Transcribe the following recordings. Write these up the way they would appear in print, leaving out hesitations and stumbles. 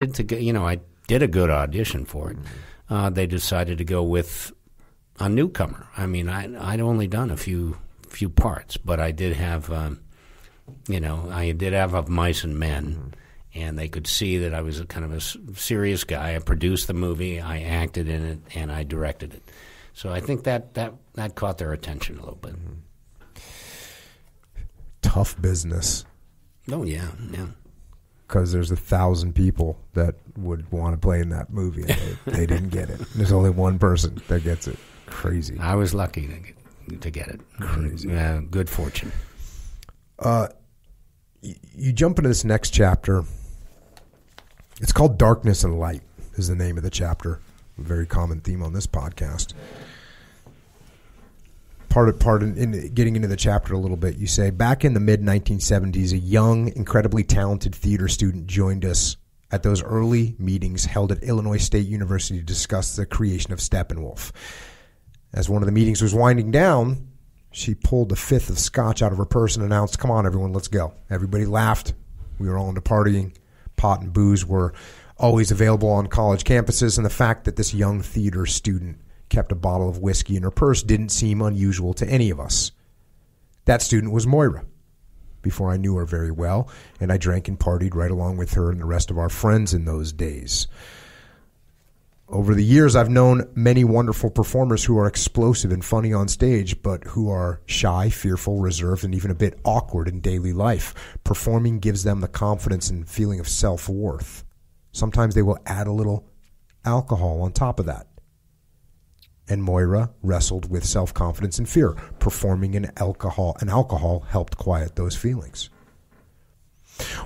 I did a good audition for it. They decided to go with a newcomer. I mean, I'd only done a few parts, but I did have, I did have Of Mice and Men, and they could see that I was a kind of a serious guy. I produced the movie, I acted in it, and I directed it. So I think that caught their attention a little bit. Tough business. Oh, yeah. Because there's 1,000 people that would want to play in that movie, and they didn't get it. There's only one person that gets it. Crazy. I was lucky to get it. Crazy. Good fortune. You jump into this next chapter. It's called Darkness and Light is the name of the chapter. A very common theme on this podcast. Part in getting into the chapter a little bit, you say, back in the mid-1970s, a young, incredibly talented theater student joined us at those early meetings held at Illinois State University to discuss the creation of Steppenwolf. As one of the meetings was winding down, she pulled a fifth of scotch out of her purse and announced, "Come on, everyone, let's go." Everybody laughed. We were all into partying. Pot and booze were always available on college campuses, and the fact that this young theater student kept a bottle of whiskey in her purse didn't seem unusual to any of us. That student was Moira. Before I knew her very well, and I drank and partied right along with her and the rest of our friends in those days. Over the years, I've known many wonderful performers who are explosive and funny on stage, but who are shy, fearful, reserved, and even a bit awkward in daily life. Performing gives them the confidence and feeling of self-worth. Sometimes they will add a little alcohol on top of that. And Moira wrestled with self-confidence and fear. Performing and alcohol helped quiet those feelings.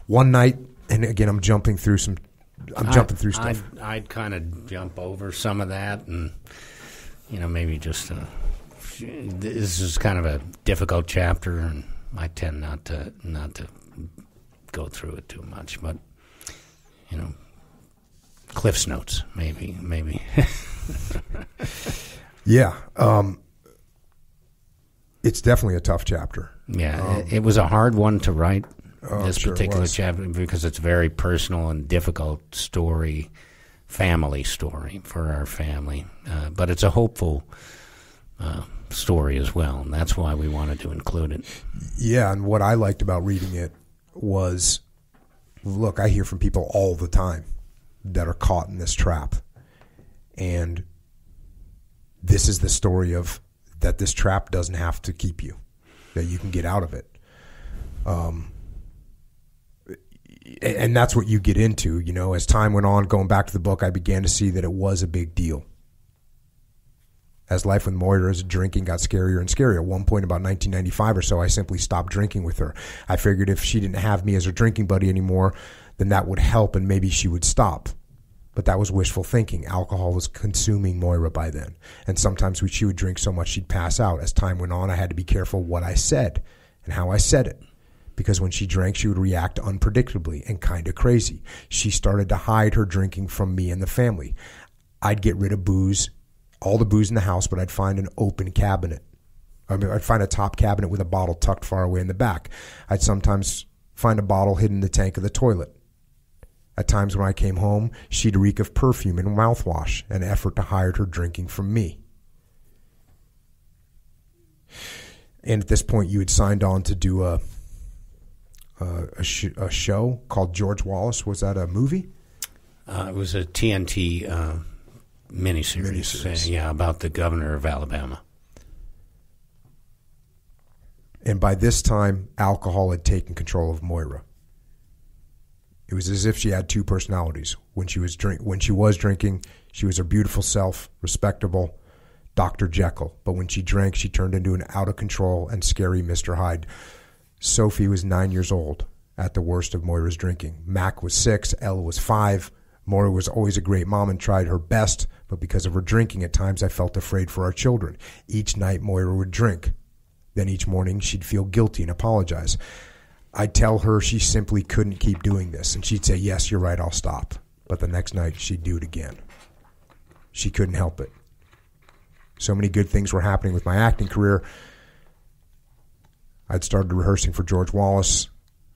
One night, and again, I'm jumping through stuff. I'd kind of jump over some of that, and maybe just this is kind of a difficult chapter, and I tend not to go through it too much. But Cliff's Notes, maybe. Yeah, it's definitely a tough chapter. Yeah, it was a hard one to write. This sure particular chapter, because it's a very personal and difficult story, family story for our family. But it's a hopeful story as well, and that's why we wanted to include it. Yeah, and what I liked about reading it was, look, I hear from people all the time that are caught in this trap. And this is the story of that this trap doesn't have to keep you, that you can get out of it. And that's what you get into, as time went on, going back to the book, I began to see that it was a big deal. As life with Moira's drinking got scarier and scarier. At one point, about 1995 or so, I simply stopped drinking with her. I figured if she didn't have me as her drinking buddy anymore, then that would help and maybe she would stop. But that was wishful thinking. Alcohol was consuming Moira by then. And sometimes she would drink so much she'd pass out. As time went on, I had to be careful what I said and how I said it. Because when she drank, she would react unpredictably and kind of crazy. She started to hide her drinking from me and the family. I'd get rid of booze, all the booze in the house, but I'd find an open cabinet. I'd find a top cabinet with a bottle tucked far away in the back. I'd sometimes find a bottle hidden in the tank of the toilet. At times when I came home, she'd reek of perfume and mouthwash, an effort to hide her drinking from me. And at this point, you had signed on to do a show called George Wallace. Was that a movie? It was a TNT miniseries. About the governor of Alabama. And by this time, alcohol had taken control of Moira. It was as if she had two personalities. When she was drinking, she was her beautiful self, respectable, Dr. Jekyll. But when she drank, she turned into an out-of-control and scary Mr. Hyde. Sophie was 9 years old at the worst of Moira's drinking. Mac was 6. Ella was 5. Moira was always a great mom and tried her best, but because of her drinking, at times I felt afraid for our children. Each night, Moira would drink. Then each morning, she'd feel guilty and apologize. I'd tell her she simply couldn't keep doing this, and she'd say, "Yes, you're right, I'll stop." But the next night, she'd do it again. She couldn't help it. So many good things were happening with my acting career. I'd started rehearsing for George Wallace.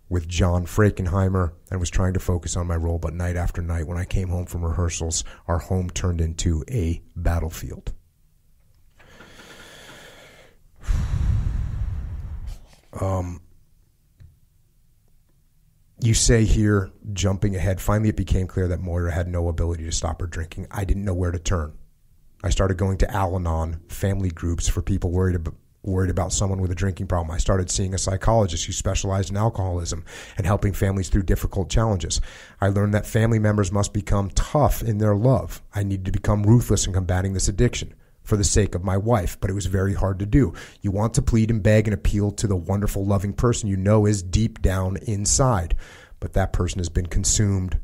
with John Frankenheimer and was trying to focus on my role, but night after night, when I came home from rehearsals, our home turned into a battlefield. You say here, jumping ahead, finally it became clear that Moira had no ability to stop her drinking. I didn't know where to turn. I started going to Al-Anon family groups for people worried about someone with a drinking problem. I started seeing a psychologist who specialized in alcoholism and helping families through difficult challenges. I learned that family members must become tough in their love. I needed to become ruthless in combating this addiction for the sake of my wife, but it was very hard to do. You want to plead and beg and appeal to the wonderful, loving person you know is deep down inside, but that person has been consumed,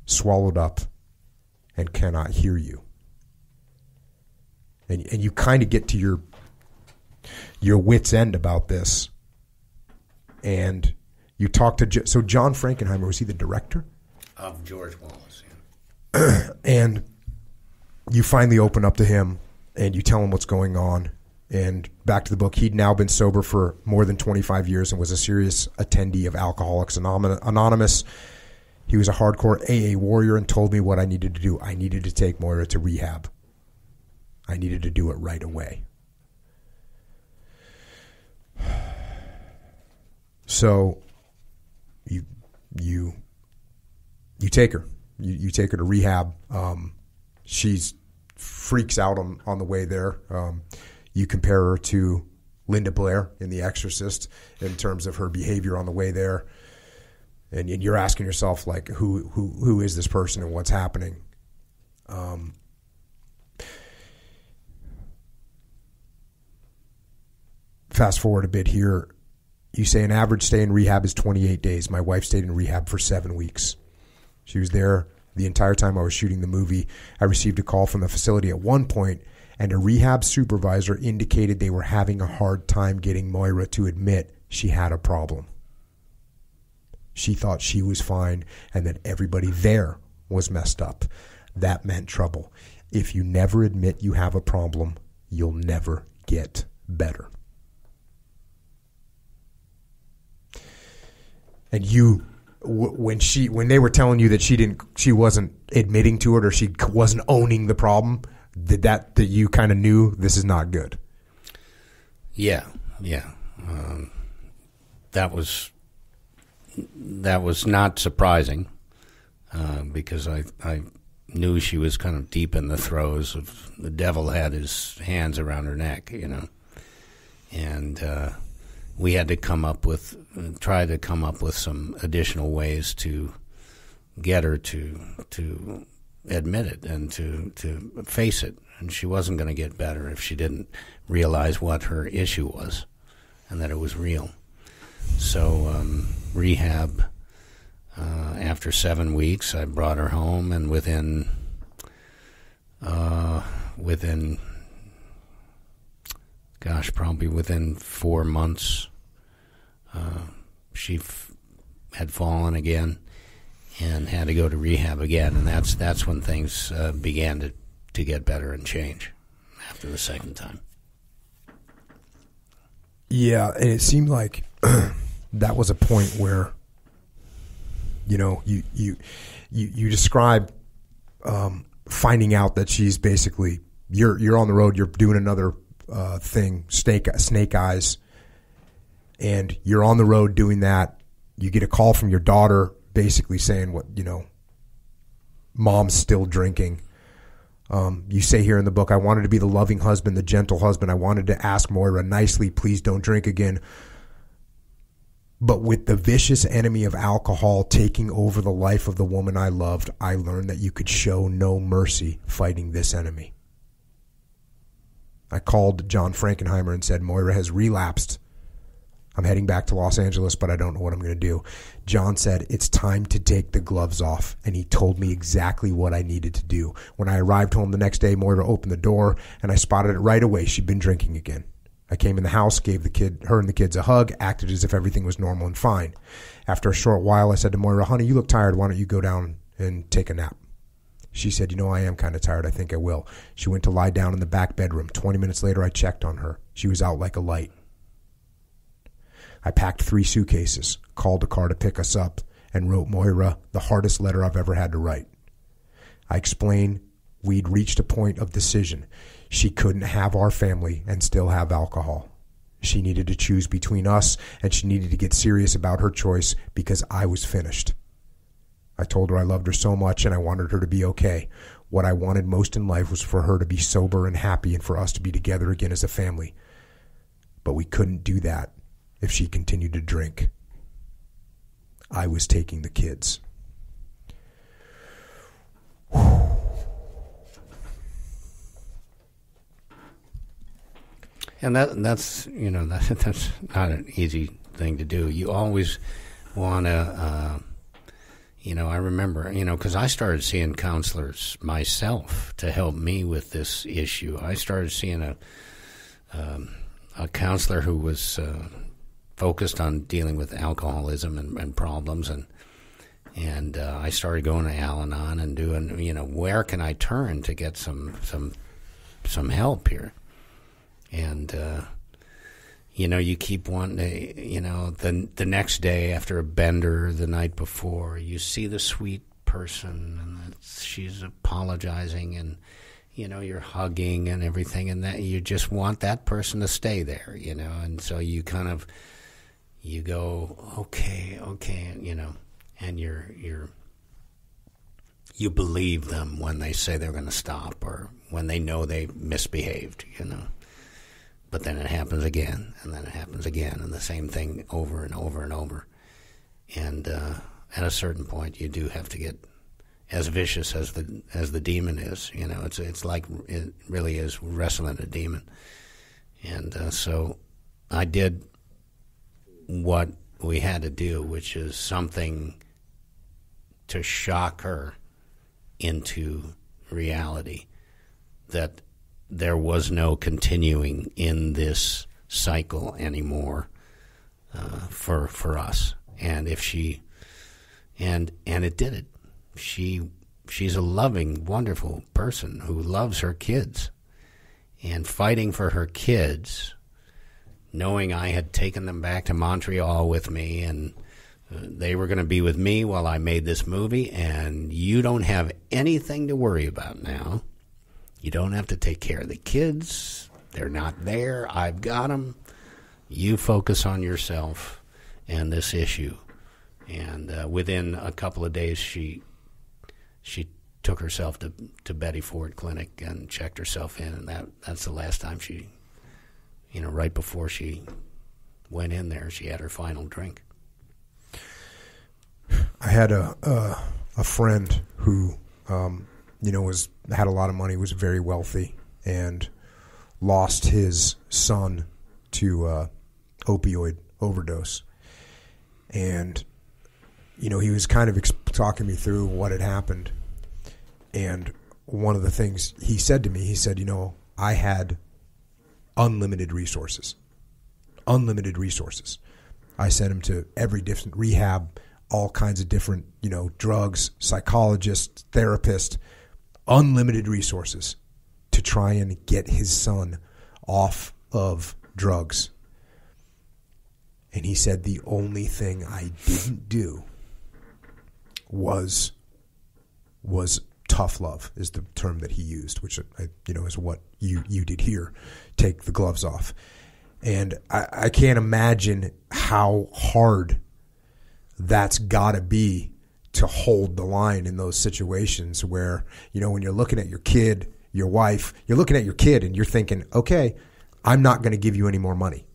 swallowed up, and cannot hear you. And you kind of get to your wit's end about this, and you talk to so John Frankenheimer, was he the director of George Wallace? Yeah. And you finally open up to him and you tell him what's going on. And back to the book, he'd now been sober for more than 25 years and was a serious attendee of Alcoholics Anonymous. He was a hardcore AA warrior and told me what I needed to do. I needed to take Moira to rehab. I needed to do it right away. So you take her. You take her to rehab. She's freaks out on the way there. You compare her to Linda Blair in The Exorcist in terms of her behavior on the way there. And you're asking yourself, like, who is this person and what's happening? Fast forward a bit here. You say an average stay in rehab is 28 days. My wife stayed in rehab for 7 weeks. She was there the entire time I was shooting the movie. I received a call from the facility at one point, and a rehab supervisor indicated they were having a hard time getting Moira to admit she had a problem. She thought she was fine and that everybody there was messed up. That meant trouble. If you never admit you have a problem, you'll never get better. And you, when they were telling you that she wasn't admitting to it or she wasn't owning the problem, that you kind of knew this is not good. Yeah. That was not surprising because I knew she was kind of deep in the throes of the devil had his hands around her neck, and we had to try to come up with some additional ways to get her to admit it and to face it. And she wasn't going to get better if she didn't realize what her issue was and that it was real. So rehab, after 7 weeks, I brought her home, and within probably within 4 months, she had fallen again and had to go to rehab again, and that's when things began to get better and change after the second time. Yeah, and it seemed like that was a point where, you describe finding out that she's basically you're on the road, you're doing another thing, Snake Eyes, and you're on the road doing that. You get a call from your daughter basically saying mom's still drinking. You say here in the book, I wanted to be the loving husband, the gentle husband. I wanted to ask Moira nicely, please don't drink again. But with the vicious enemy of alcohol taking over the life of the woman I loved, I learned that you could show no mercy fighting this enemy. I called John Frankenheimer and said, Moira has relapsed. I'm heading back to Los Angeles, but I don't know what I'm going to do. John said, it's time to take the gloves off, and he told me exactly what I needed to do. When I arrived home the next day, Moira opened the door, and I spotted it right away. She'd been drinking again. I came in the house, gave her and the kids a hug, acted as if everything was normal and fine. After a short while, I said to Moira, honey, you look tired. Why don't you go down and take a nap? She said, I am kind of tired. I think I will. She went to lie down in the back bedroom. 20 minutes later, I checked on her. She was out like a light. I packed 3 suitcases, called a car to pick us up, and wrote Moira the hardest letter I've ever had to write. I explained we'd reached a point of decision. She couldn't have our family and still have alcohol. She needed to choose between us, and she needed to get serious about her choice because I was finished. I told her I loved her so much and I wanted her to be okay. What I wanted most in life was for her to be sober and happy and for us to be together again as a family. But we couldn't do that if she continued to drink. I was taking the kids. And that's that's not an easy thing to do. You always want to, I remember, because I started seeing counselors myself to help me with this issue. I started seeing a counselor who was focused on dealing with alcoholism and problems, and I started going to Al-Anon and doing, where can I turn to get some help here? And, you keep wanting to, the next day after a bender, the night before, you see the sweet person and she's apologizing and, you're hugging and everything, and that you just want that person to stay there, and so you go, okay, and you believe them when they say they're going to stop or when they know they misbehaved, But then it happens again, and then it happens again, and the same thing over and over and over. And at a certain point, you do have to get as vicious as the demon is. It's like it really is wrestling a demon. And so I did what we had to do, which is something to shock her into reality that there was no continuing in this cycle anymore for us. And if she and it did it. She's a loving, wonderful person who loves her kids. And fighting for her kids, knowing I had taken them back to Montreal with me and they were going to be with me while I made this movie, and you don't have anything to worry about now. You don't have to take care of the kids. They're not there. I've got them. You focus on yourself and this issue. And within a couple of days, she took herself to Betty Ford Clinic and checked herself in. And that's the last time she, right before she went in there, she had her final drink. I had a friend who, had a lot of money, was very wealthy, and lost his son to opioid overdose. And, he was kind of talking me through what had happened. And one of the things he said to me, he said, I had unlimited resources. Unlimited resources. I sent him to every different rehab, all kinds of different, drugs, psychologists, therapists, unlimited resources to try and get his son off of drugs. And he said the only thing I didn't do was tough love, is the term that he used, which is what you did here. Take the gloves off. And I can't imagine how hard that's got to be to hold the line in those situations where, when you're looking at your kid, your wife, you're looking at your kid and you're thinking, okay, I'm not going to give you any more money.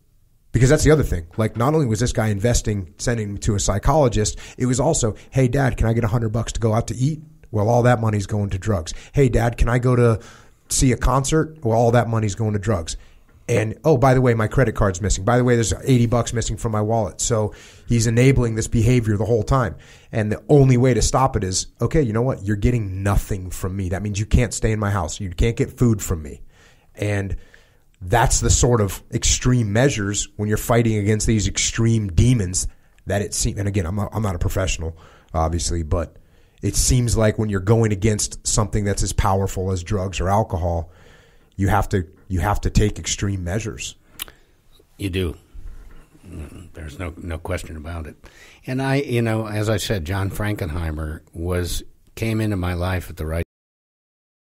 Because that's the other thing. Like, not only was this guy sending him to a psychologist, it was also, hey, Dad, can I get $100 to go out to eat? Well, all that money's going to drugs. Hey, Dad, can I go to see a concert? Well, all that money's going to drugs. And, oh, by the way, my credit card's missing. By the way, there's $80 missing from my wallet. So he's enabling this behavior the whole time. And the only way to stop it is, okay, you know what? You're getting nothing from me. That means you can't stay in my house. You can't get food from me. And that's the sort of extreme measures when you're fighting against these extreme demons that it seems. And again, I'm not a professional, obviously, but it seems like when you're going against something that's as powerful as drugs or alcohol, you have to take extreme measures. You do. There's no question about it. And as I said, John Frankenheimer came into my life at the right